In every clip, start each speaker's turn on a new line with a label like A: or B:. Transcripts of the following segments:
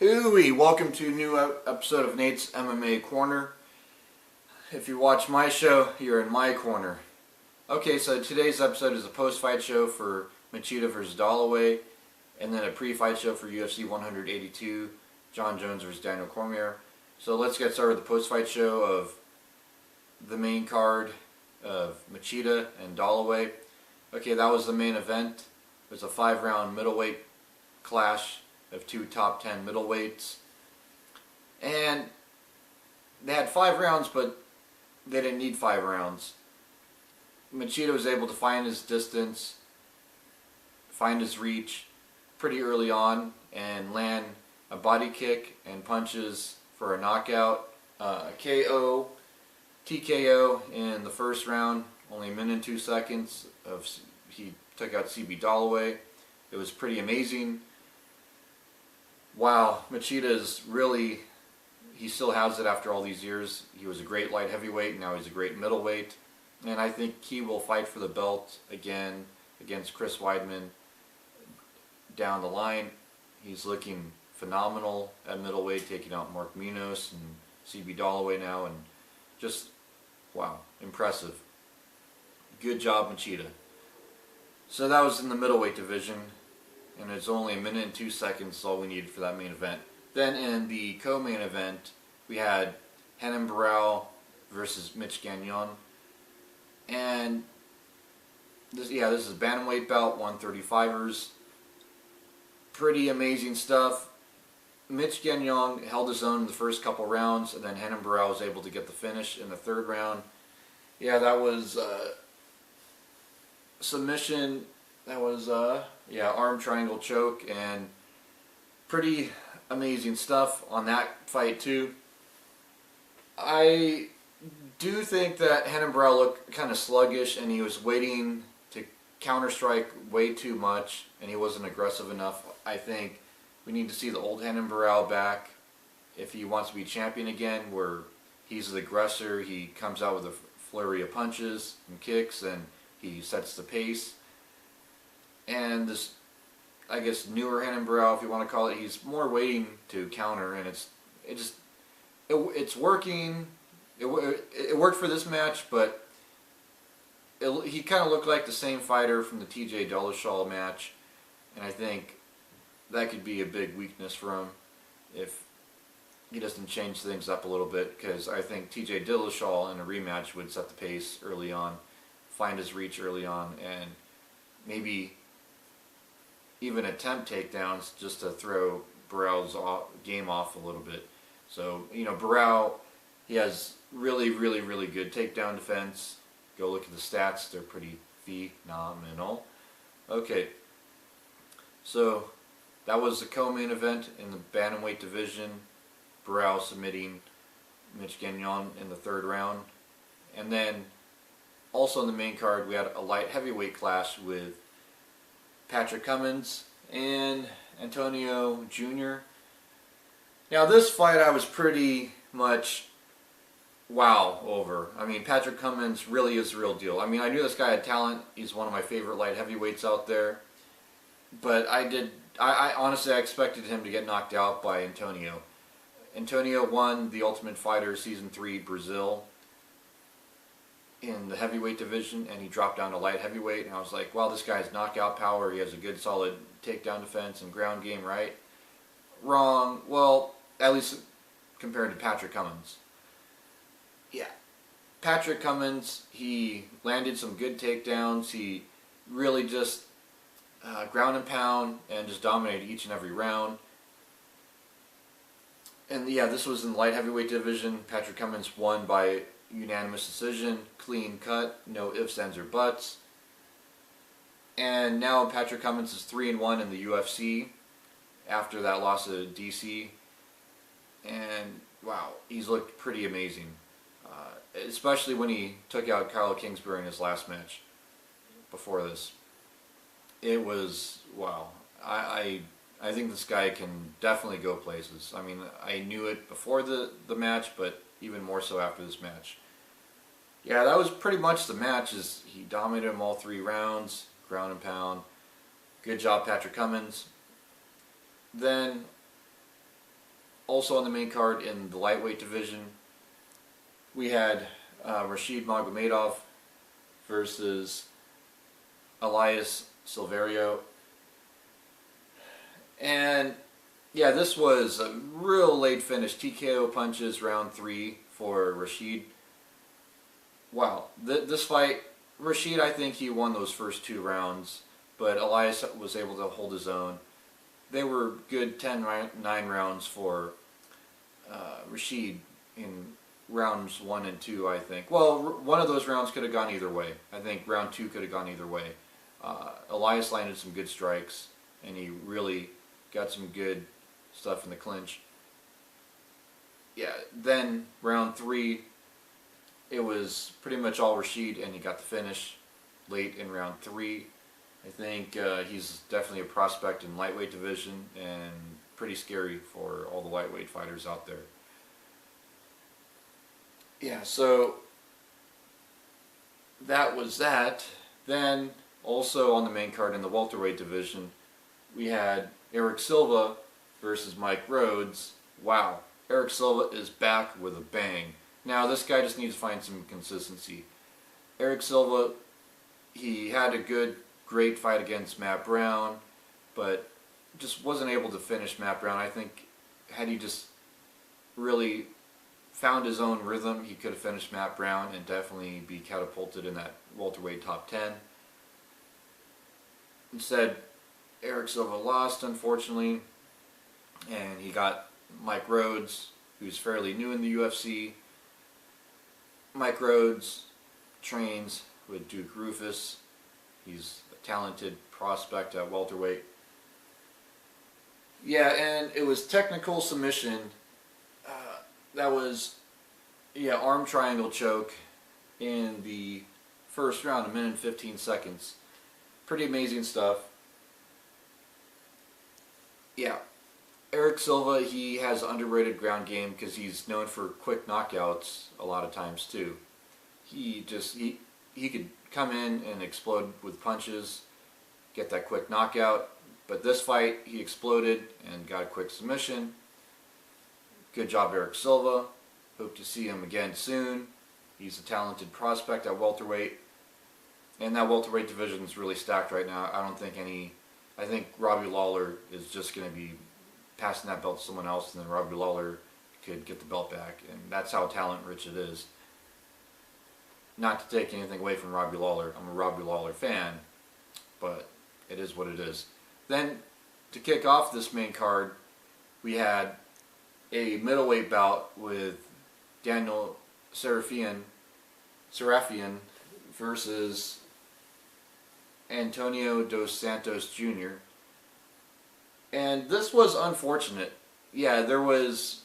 A: Hooey! Welcome to a new episode of Nate's MMA Corner. If you watch my show, you're in my corner. Okay, so today's episode is a post-fight show for Machida vs. Dollaway, and then a pre-fight show for UFC 182, John Jones vs. Daniel Cormier. So let's get started with the post-fight show of the main card of Machida and Dollaway. Okay, that was the main event. It was a 5-round middleweight clash of two top 10 middleweights. And they had 5 rounds, but they didn't need 5 rounds. Machida was able to find his distance, find his reach pretty early on, and land a body kick and punches for a knockout. KO, TKO in the first round, only a minute and 2 seconds. He took out CB Dollaway. It was pretty amazing. Wow, Machida is really, he still has it after all these years. He was a great light heavyweight, now he's a great middleweight. And I think he will fight for the belt again against Chris Weidman down the line. He's looking phenomenal at middleweight, taking out Mark Munoz and CB Dollaway now, and just, wow, impressive. Good job, Machida. So that was in the middleweight division, and it's only a minute and 2 seconds, all we needed for that main event. Then in the co-main event, we had Renan Barão versus Mitch Gagnon. And this is bantamweight bout, 135ers. Pretty amazing stuff. Mitch Gagnon held his own in the first couple rounds, and then Renan Barão was able to get the finish in the third round. Yeah, that was submission. That was arm triangle choke, and pretty amazing stuff on that fight too. I do think that Renan Barão looked kind of sluggish, and he was waiting to counter strike way too much, and he wasn't aggressive enough. I think we need to see the old Renan Barão back if he wants to be champion again, where he's the aggressor. He comes out with a flurry of punches and kicks, and he sets the pace. And this, I guess, newer Renan Barão, if you want to call it, he's more waiting to counter, and it's working. It worked for this match, but he kind of looked like the same fighter from the TJ Dillashaw match, and I think that could be a big weakness for him if he doesn't change things up a little bit, because I think TJ Dillashaw in a rematch would set the pace early on, find his reach early on, and maybe even attempt takedowns just to throw Barão's game off a little bit. So, you know, Barão, he has really good takedown defense. Go look at the stats, they're pretty phenomenal. Okay, so that was the co-main event in the bantamweight division. Barão submitting Mitch Gagnon in the third round. And then also in the main card, we had a light heavyweight clash with Patrick Cummins and Antonio Jr. Now this fight I was pretty much wow over. I mean, Patrick Cummins really is the real deal. I mean, I knew this guy had talent. He's one of my favorite light heavyweights out there. But I honestly expected him to get knocked out by Antonio. Antonio won the Ultimate Fighter Season 3 Brazil in the heavyweight division, and he dropped down to light heavyweight, and I was like, wow, this guy has knockout power. He has a good solid takedown defense and ground game, right? Wrong. Well, at least compared to Patrick Cummins. Yeah. Patrick Cummins, he landed some good takedowns. He really just ground and pound and just dominated each and every round. And yeah, this was in the light heavyweight division. Patrick Cummins won by unanimous decision, clean cut, no ifs, ands, or buts. And now Patrick Cummins is 3-1 in the UFC after that loss to DC. And wow, he's looked pretty amazing. Especially when he took out Kyle Kingsbury in his last match before this. It was, wow. I think this guy can definitely go places. I mean, I knew it before the match, but even more so after this match. Yeah, that was pretty much the match. He dominated him all 3 rounds, ground and pound. Good job, Patrick Cummins. Then Also on the main card in the lightweight division, we had Rashid Magomedov versus Elias Silverio. And yeah, this was a real late finish. TKO punches, round 3 for Rashid. Wow, this fight, Rashid, I think he won those first 2 rounds, but Elias was able to hold his own. They were good 10-9 rounds for Rashid in rounds 1 and 2, I think. Well, one of those rounds could have gone either way. I think round 2 could have gone either way. Elias landed some good strikes, and he really got some good stuff in the clinch. Yeah, then round 3, it was pretty much all Rashid, and he got the finish late in round 3. I think he's definitely a prospect in lightweight division, and pretty scary for all the lightweight fighters out there. Yeah, so that was that. Then also on the main card in the welterweight division, we had Eric Silva versus Mike Rhodes. Wow, Eric Silva is back with a bang. Now this guy just needs to find some consistency. Eric Silva, he had a great fight against Matt Brown, but just wasn't able to finish Matt Brown. I think had he just really found his own rhythm, he could have finished Matt Brown and definitely be catapulted in that welterweight top 10. Instead, Eric Silva lost, unfortunately, and he got Mike Rhodes, who's fairly new in the UFC. Mike Rhodes trains with Duke Rufus. He's a talented prospect at welterweight. Yeah, and it was technical submission. That was, yeah, arm triangle choke in the first round, 1 minute and 15 seconds. Pretty amazing stuff. Yeah, Eric Silva, he has underrated ground game because he's known for quick knockouts a lot of times too. He could come in and explode with punches, get that quick knockout. But this fight, he exploded and got a quick submission. Good job, Eric Silva. Hope to see him again soon. He's a talented prospect at welterweight. And that welterweight division is really stacked right now. I think Robbie Lawler is just going to be passing that belt to someone else, and then Robbie Lawler could get the belt back. And that's how talent-rich it is. Not to take anything away from Robbie Lawler. I'm a Robbie Lawler fan, but it is what it is. Then, to kick off this main card, we had a middleweight bout with Daniel Serafian versus Antonio dos Santos Jr. And this was unfortunate. Yeah, there was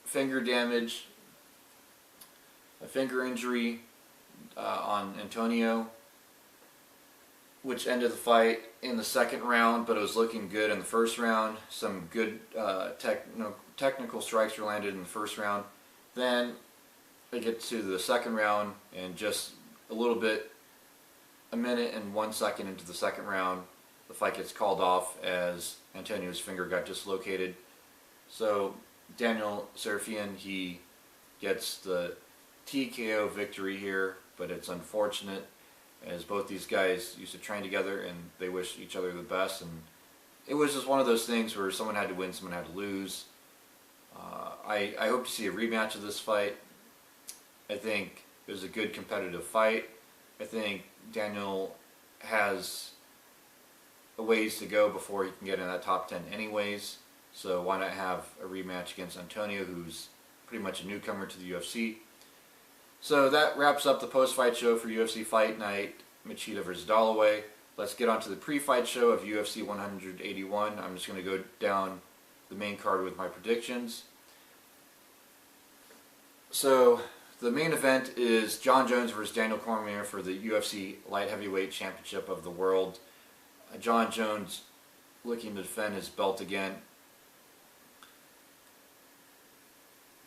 A: finger damage, a finger injury on Antonio, which ended the fight in the second round, but it was looking good in the first round. Some good technical strikes were landed in the first round. Then they get to the second round, and just a little bit, 1 minute and 1 second into the second round, the fight gets called off as Antonio's finger got dislocated. So Daniel Serafian, he gets the TKO victory here, but it's unfortunate as both these guys used to train together and they wish each other the best, and it was just one of those things where someone had to win, someone had to lose. I hope to see a rematch of this fight. I think it was a good competitive fight. I think Daniel has a ways to go before he can get in that top 10 anyways, so why not have a rematch against Antonio, who's pretty much a newcomer to the UFC. So that wraps up the post-fight show for UFC Fight Night, Machida versus Dollaway. Let's get on to the pre-fight show of UFC 181. I'm just going to go down the main card with my predictions. So the main event is Jon Jones versus Daniel Cormier for the UFC Light Heavyweight Championship of the World. Jon Jones looking to defend his belt again.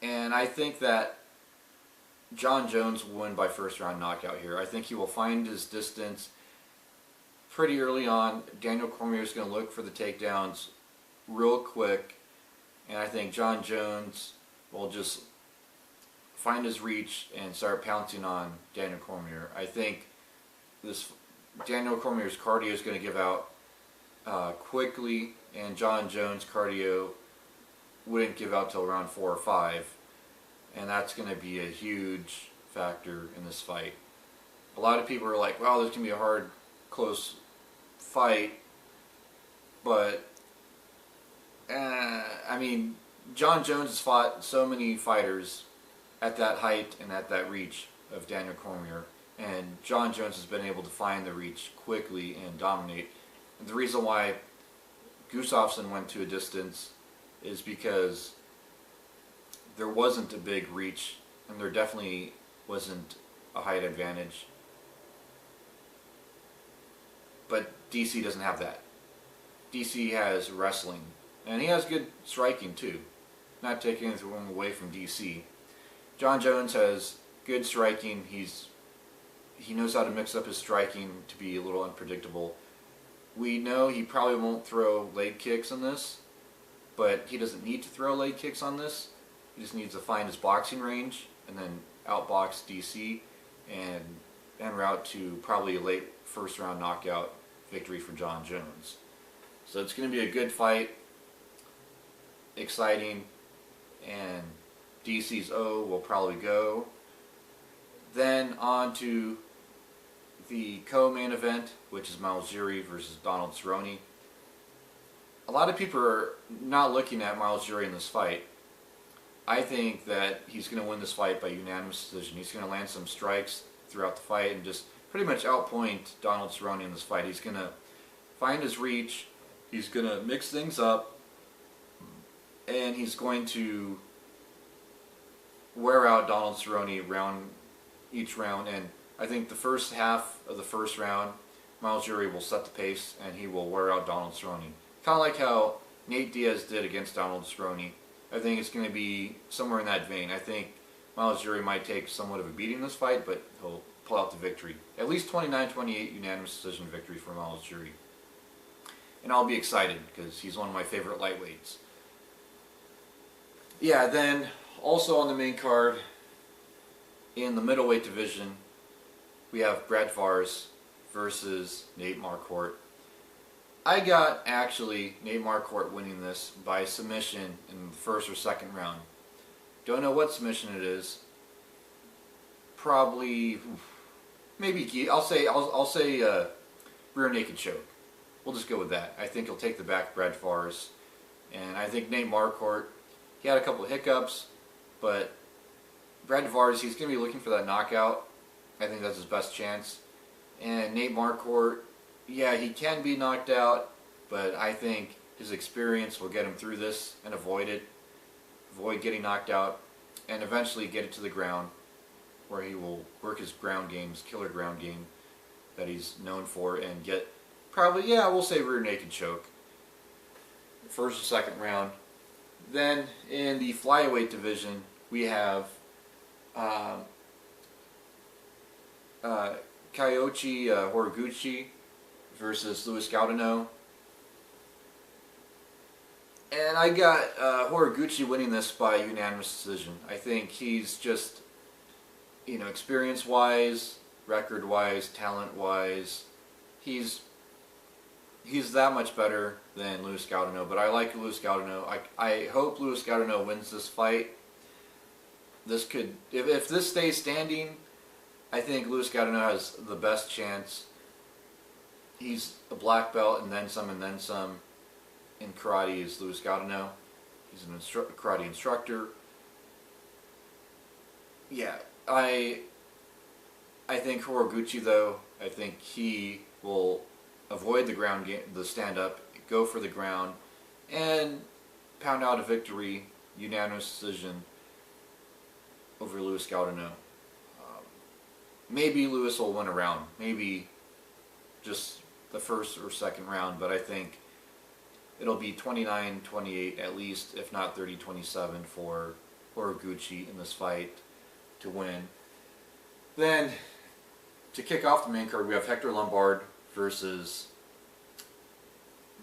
A: And I think that Jon Jones will win by first round knockout here. I think he will find his distance pretty early on. Daniel Cormier is going to look for the takedowns real quick. and I think John Jones will just find his reach and start pouncing on Daniel Cormier. I think this Daniel Cormier's cardio is going to give out quickly, and John Jones' cardio wouldn't give out till round 4 or 5, and that's going to be a huge factor in this fight. A lot of people are like, wow, this can be a hard, close fight, but I mean, John Jones has fought so many fighters at that height and at that reach of Daniel Cormier, and John Jones has been able to find the reach quickly and dominate. And the reason why Gustafsson went to a distance is because there wasn't a big reach, and there definitely wasn't a height advantage. But DC doesn't have that. DC has wrestling, and he has good striking too. Not taking anything away from DC. John Jones has good striking. He knows how to mix up his striking to be a little unpredictable. We know he probably won't throw leg kicks on this, but he doesn't need to throw leg kicks on this. He just needs to find his boxing range and then outbox DC and en route to probably a late first round knockout victory for John Jones. So it's going to be a good fight, exciting, and DC's O will probably go. Then on to the co-main event, which is Malziri versus Donald Cerrone. A lot of people are not looking at Malziri in this fight. I think that he's going to win this fight by unanimous decision. He's going to land some strikes throughout the fight and just pretty much outpoint Donald Cerrone in this fight. He's going to find his reach, he's going to mix things up, and he's going to wear out Donald Cerrone each round. And I think the first half of the first round, Malziri will set the pace and he will wear out Donald Cerrone. Kind of like how Nate Diaz did against Donald Cerrone. I think it's going to be somewhere in that vein. I think Malziri might take somewhat of a beating in this fight, but he'll pull out the victory. At least 29-28 unanimous decision victory for Malziri. And I'll be excited because he's one of my favorite lightweights. Yeah, then also on the main card, in the middleweight division, we have Brett Vars versus Nate Marquardt. I got actually Nate Marquardt winning this by submission in the first or second round. Don't know what submission it is. Probably, maybe I'll say rear naked choke. We'll just go with that. I think he'll take the back Brett Vars, and I think Nate Marquardt, he had a couple of hiccups, but Brett Vars, he's going to be looking for that knockout. I think that's his best chance. And Nate Marquardt, yeah, he can be knocked out, but I think his experience will get him through this and avoid getting knocked out, and eventually get it to the ground, where he will work his ground game, his killer ground game that he's known for, and get probably, yeah, we'll say rear naked choke. First or second round. Then in the flyweight division, we have Kyoichi Horiguchi versus Luis Gaudino. And I got Horiguchi winning this by unanimous decision. I think he's just, experience-wise, record-wise, talent-wise, he's that much better than Luis Gaudino. But I like Luis Gaudino. I hope Luis Gaudino wins this fight. This could, if this stays standing, I think Luis Gaudino has the best chance. He's a black belt and then some in karate is Luis Gaudino. He's an karate instructor. Yeah, I think Horiguchi, though, I think he will avoid the ground game, the stand-up, go for the ground, and pound out a victory, unanimous decision over Luis Gaudino. Maybe Luis will win a round, maybe just the first or second round, but I think it'll be 29-28 at least, if not 30-27 for Horiguchi in this fight to win. Then, to kick off the main card, we have Hector Lombard versus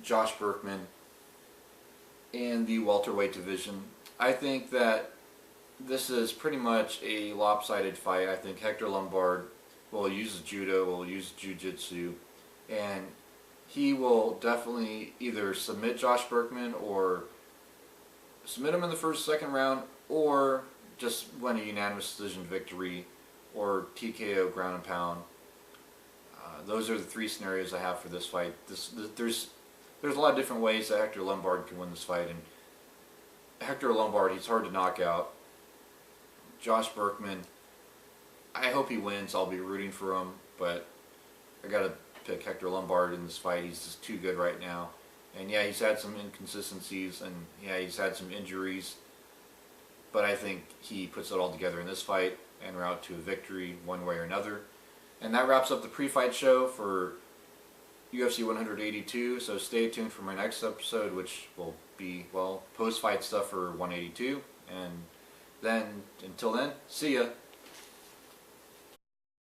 A: Josh Berkman. in the welterweight division. I think that this is pretty much a lopsided fight. I think Hector Lombard will use judo, will use jiu-jitsu, and he will definitely either submit Josh Berkman or submit him in the first, second round, or just win a unanimous decision victory or TKO ground and pound. Those are the three scenarios I have for this fight. There's a lot of different ways that Hector Lombard can win this fight, and Hector Lombard, he's hard to knock out. Josh Berkman, I hope he wins. I'll be rooting for him, but I gotta pick Hector Lombard in this fight. He's just too good right now. And yeah, he's had some inconsistencies, and yeah, he's had some injuries, but I think he puts it all together in this fight and route to a victory one way or another. And that wraps up the pre-fight show for UFC 182, so stay tuned for my next episode, which will be, well, post-fight stuff for 182. And then, until then, see ya.